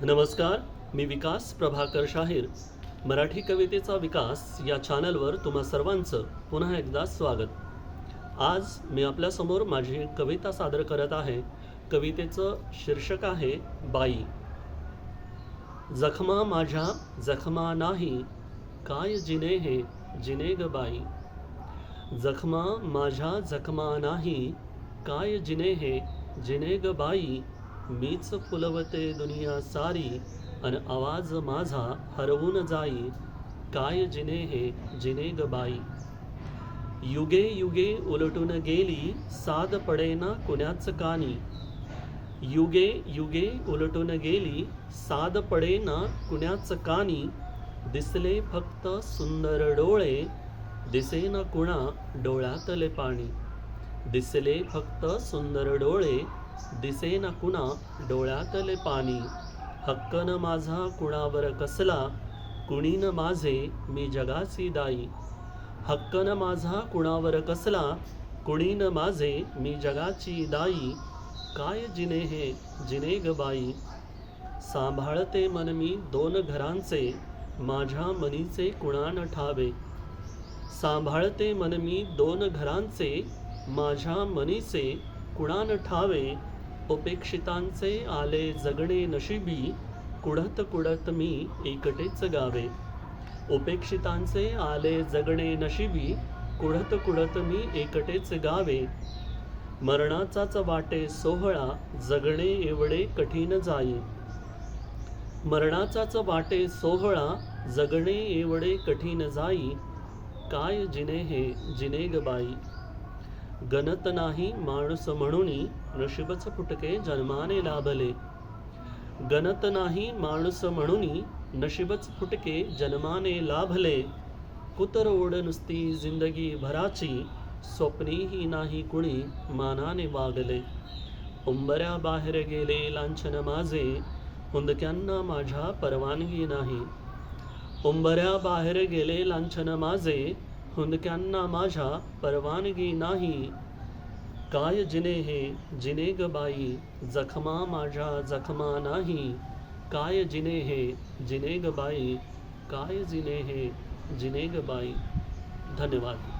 नमस्कार. मी विकास प्रभाकर शाहीर. मराठी कवितेचा विकास या चॅनलवर तुम्हा सर्वांचं पुन्हा एकदा स्वागत. आज मी आपल्यासमोर माझी एक कविता सादर करत आहे. कवितेचं शीर्षक आहे बाई. जखमा माझ्या जखमा नाही, काय जिने हे जिने ग बाई. जखमा माझ्या जखमा नाही, काय जिने हे जिने ग बाई. मीच फुलवते दुनिया सारी, अन आवाज माझा हरवून जाई. काय जिने हे जिने ग बाई. युगे युगे उलटून गेली, साद पडेना कुण्याच कानी. युगे युगे उलटून गेली, साद पडेना कुण्याच कानी. दिसले फक्त सुंदर डोळे, दिसेना कुणा डोळ्यातले पाणी. दिसले फक्त सुंदर डोळे, दिसेना कुणा डोळ्यातले पाणी. हक्कन माझा कुणावर कसला, कुणीन माझे मी जगाची दाई. हक्कन माझा कुणावर कसला, कुणीन माझे मी जगाची दाई. काय जिने हे जिने ग बाई. सांभाळते मन मी दोन घरांचे, माझ्या मनीचे कुणान ठावे. सांभाळते मन मी दोन घरांचे, माझ्या मनीचे कुणान ठावे. उपेक्षितांचे आले जगणे नशिबी, कुढत कुढत मी एकटेच गावे. उपेक्षितांचे आले जगणे नशिबी, कुढत कुढत मी एकटेच गावे. मरणाचाच वाटे सोहळा, जगणे एवढे कठीण जाई. मरणाचाच वाटे सोहळा, जगणे एवढे कठीण जाई. काय जिने हे जिने ग बाई. गणत नाही माणूस म्हणूनी, नशीबच फुटके जन्माने लाभले. गणत नाही माणूस म्हणूनी, नशीबच फुटके जन्माने लाभले. कुतरोड नुसती जिंदगी भराची, स्वप्नीही नाही कुणी मानाने वागले. उंबऱ्या बाहेर गेले लांछन माझे, हुंदक्यांना माझ्या परवानगी नाही. उंबऱ्या बाहेर गेले लांछन माझे, हुंदक्यांना माझ्या परवानगी नाही. काय जिने हे जिने ग बाई. जखमा माझ्या जखमा नाही, काय जिने हे जिने ग बाई. काय जिने हे जिने ग बाई. धन्यवाद.